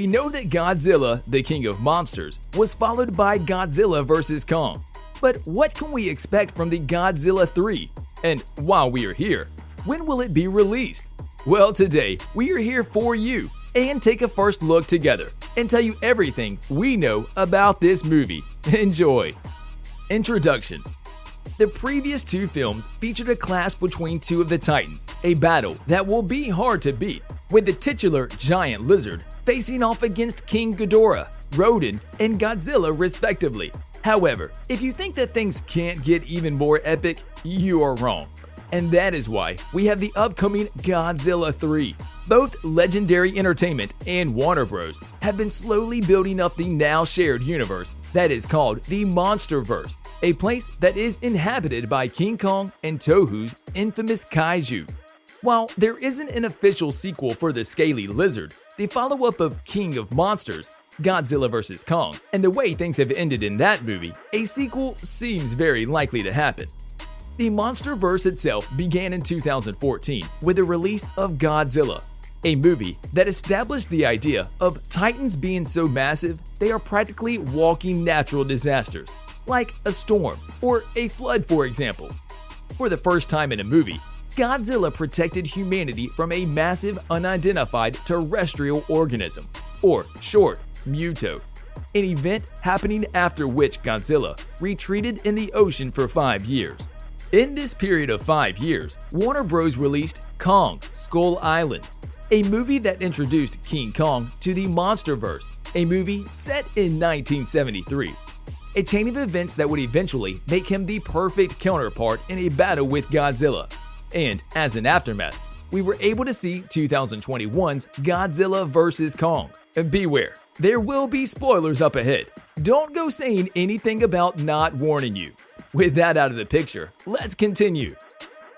We know that Godzilla, the King of Monsters, was followed by Godzilla vs. Kong. But what can we expect from the Godzilla 3? And while we are here, when will it be released? Well, today we are here for you and take a first look together and tell you everything we know about this movie. Enjoy! Introduction. The previous two films featured a clash between two of the Titans, a battle that will be hard to beat, with the titular giant lizard facing off against King Ghidorah, Rodan, and Godzilla respectively. However, if you think that things can't get even more epic, you are wrong. And that is why we have the upcoming Godzilla 3. Both Legendary Entertainment and Warner Bros. Have been slowly building up the now shared universe that is called the MonsterVerse, a place that is inhabited by King Kong and Tohu's infamous kaiju. While there isn't an official sequel for the scaly lizard, the follow-up of King of Monsters, Godzilla vs. Kong, and the way things have ended in that movie, a sequel seems very likely to happen. The MonsterVerse itself began in 2014 with the release of Godzilla, a movie that established the idea of Titans being so massive they are practically walking natural disasters, like a storm or a flood, for example. For the first time in a movie, Godzilla protected humanity from a massive unidentified terrestrial organism, or short, Muto, an event happening after which Godzilla retreated in the ocean for 5 years. In this period of 5 years, Warner Bros. Released Kong: Skull Island, a movie that introduced King Kong to the MonsterVerse, a movie set in 1973. A chain of events that would eventually make him the perfect counterpart in a battle with Godzilla. And as an aftermath, we were able to see 2021's Godzilla vs. Kong. And beware, there will be spoilers up ahead. Don't go saying anything about not warning you. With that out of the picture, let's continue.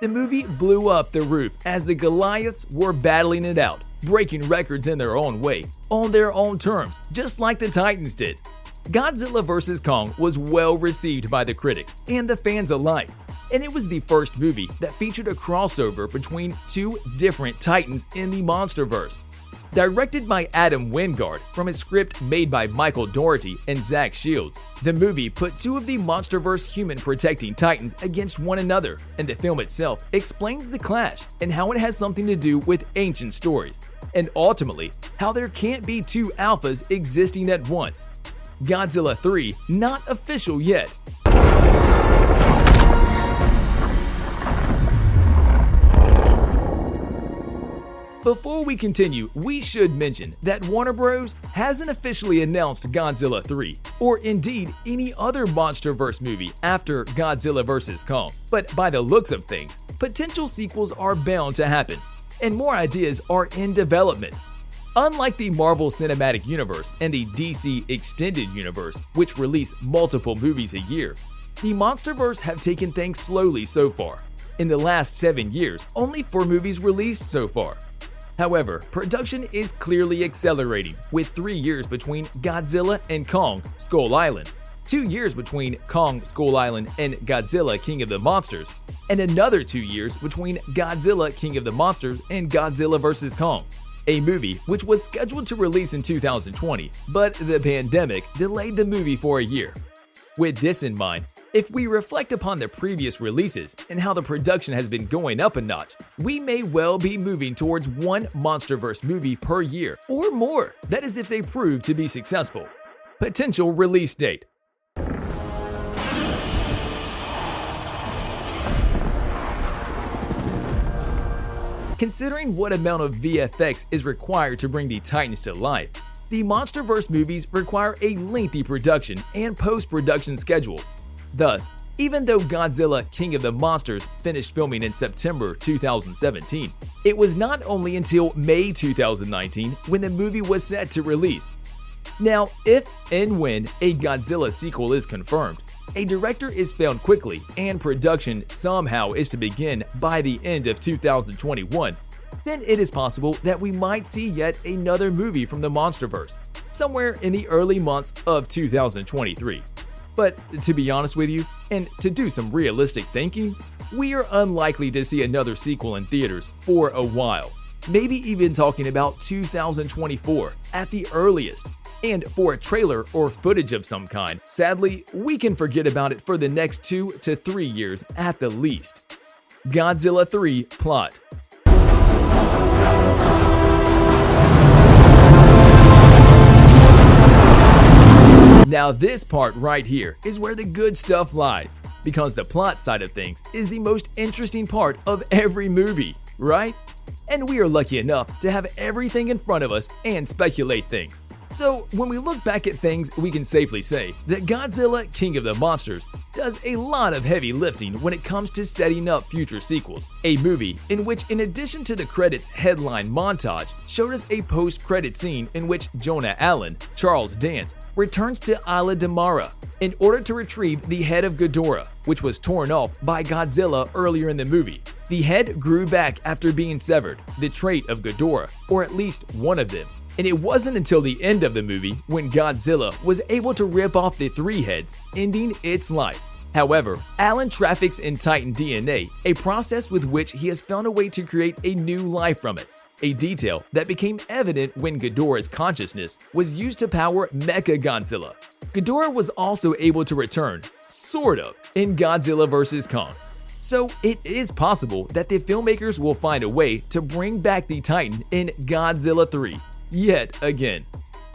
The movie blew up the roof as the Goliaths were battling it out, breaking records in their own way, on their own terms, just like the Titans did. Godzilla vs. Kong was well received by the critics and the fans alike, and it was the first movie that featured a crossover between two different Titans in the MonsterVerse. Directed by Adam Wingard from a script made by Michael Dougherty and Zach Shields, the movie put two of the MonsterVerse human-protecting Titans against one another, and the film itself explains the clash and how it has something to do with ancient stories, and ultimately, how there can't be two alphas existing at once. Godzilla 3 not official yet. Before we continue, we should mention that Warner Bros. Hasn't officially announced Godzilla 3, or indeed any other MonsterVerse movie after Godzilla vs. Kong, but by the looks of things, potential sequels are bound to happen, and more ideas are in development. Unlike the Marvel Cinematic Universe and the DC Extended Universe, which release multiple movies a year, the MonsterVerse have taken things slowly so far. In the last 7 years, only 4 movies released so far. However, production is clearly accelerating, with 3 years between Godzilla and Kong: Skull Island, 2 years between Kong: Skull Island and Godzilla King of the Monsters, and another 2 years between Godzilla King of the Monsters and Godzilla vs. Kong, a movie which was scheduled to release in 2020, but the pandemic delayed the movie for a year. With this in mind, if we reflect upon the previous releases and how the production has been going up a notch, we may well be moving towards one MonsterVerse movie per year or more. That is if they prove to be successful. Potential release date. Considering what amount of VFX is required to bring the Titans to life, the MonsterVerse movies require a lengthy production and post-production schedule. Thus, even though Godzilla King of the Monsters finished filming in September 2017, it was not only until May 2019 when the movie was set to release. Now, if and when a Godzilla sequel is confirmed, a director is found quickly and production somehow is to begin by the end of 2021, then it is possible that we might see yet another movie from the MonsterVerse, somewhere in the early months of 2023. But to be honest with you, and to do some realistic thinking, we are unlikely to see another sequel in theaters for a while. maybe even talking about 2024 at the earliest. And for a trailer or footage of some kind, sadly, we can forget about it for the next 2 to 3 years at the least. Godzilla 3 plot. Now this part right here is where the good stuff lies, because the plot side of things is the most interesting part of every movie, right? And we are lucky enough to have everything in front of us and speculate things. So when we look back at things, we can safely say that Godzilla, King of the Monsters does a lot of heavy lifting when it comes to setting up future sequels. A movie in which, in addition to the credits headline montage, showed us a post-credit scene in which Jonah Allen, Charles Dance, returns to Isla de Mara in order to retrieve the head of Ghidorah, which was torn off by Godzilla earlier in the movie. The head grew back after being severed, the trait of Ghidorah, or at least one of them. And it wasn't until the end of the movie when Godzilla was able to rip off the 3 heads, ending its life. However, Allen traffics in Titan DNA, a process with which he has found a way to create a new life from it. A detail that became evident when Ghidorah's consciousness was used to power Mecha Godzilla. Ghidorah was also able to return, sort of, in Godzilla vs. Kong. So it is possible that the filmmakers will find a way to bring back the Titan in Godzilla 3. Yet again.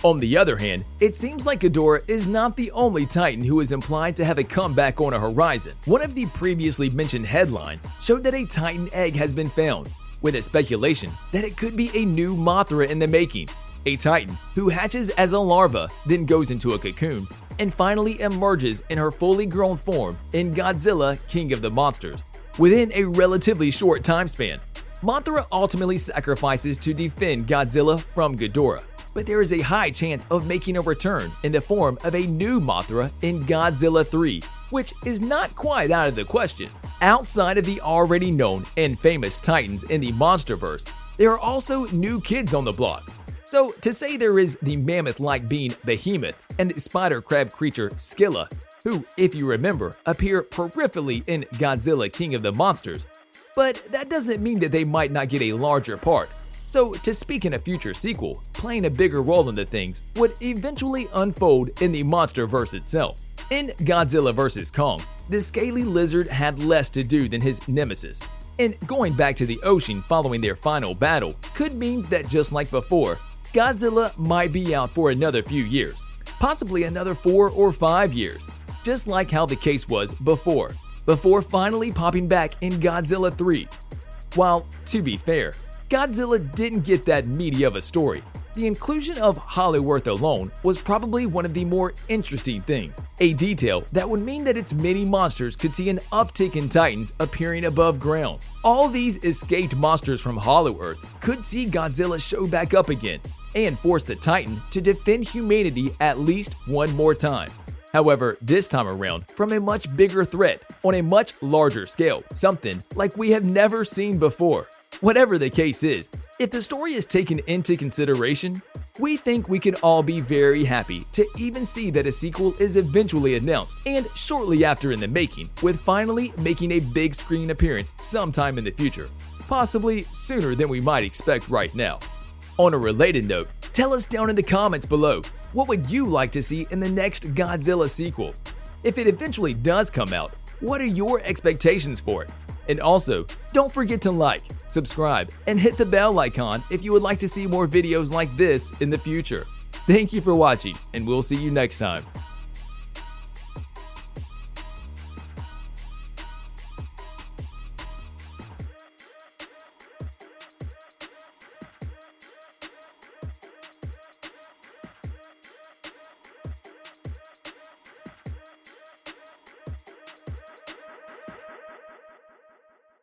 On the other hand, it seems like Ghidorah is not the only Titan who is implied to have a comeback on a horizon. One of the previously mentioned headlines showed that a Titan egg has been found, with a speculation that it could be a new Mothra in the making, a Titan who hatches as a larva, then goes into a cocoon, and finally emerges in her fully grown form in Godzilla, King of the Monsters, within a relatively short time span. Mothra ultimately sacrifices to defend Godzilla from Ghidorah, but there is a high chance of making a return in the form of a new Mothra in Godzilla 3, which is not quite out of the question. Outside of the already known and famous Titans in the MonsterVerse, there are also new kids on the block. So to say there is the mammoth-like being Behemoth and the spider crab creature Scylla, who, if you remember, appear peripherally in Godzilla King of the Monsters, but that doesn't mean that they might not get a larger part. So to speak in a future sequel, playing a bigger role in the things would eventually unfold in the MonsterVerse itself. In Godzilla vs. Kong, the scaly lizard had less to do than his nemesis, and going back to the ocean following their final battle could mean that just like before, Godzilla might be out for another few years, possibly another 4 or 5 years, just like how the case was before finally popping back in Godzilla 3. While, to be fair, Godzilla didn't get that meaty of a story, the inclusion of Hollyworth alone was probably one of the more interesting things, a detail that would mean that its many monsters could see an uptick in Titans appearing above ground. All these escaped monsters from Hollyworth could see Godzilla show back up again and force the Titan to defend humanity at least one more time. However, this time around, from a much bigger threat on a much larger scale, something like we have never seen before. Whatever the case is, if the story is taken into consideration, we think we can all be very happy to even see that a sequel is eventually announced and shortly after in the making, with finally making a big screen appearance sometime in the future, possibly sooner than we might expect right now. On a related note, tell us down in the comments below, what would you like to see in the next Godzilla sequel? If it eventually does come out, what are your expectations for it? And also, don't forget to like, subscribe, and hit the bell icon if you would like to see more videos like this in the future. Thank you for watching, and we'll see you next time.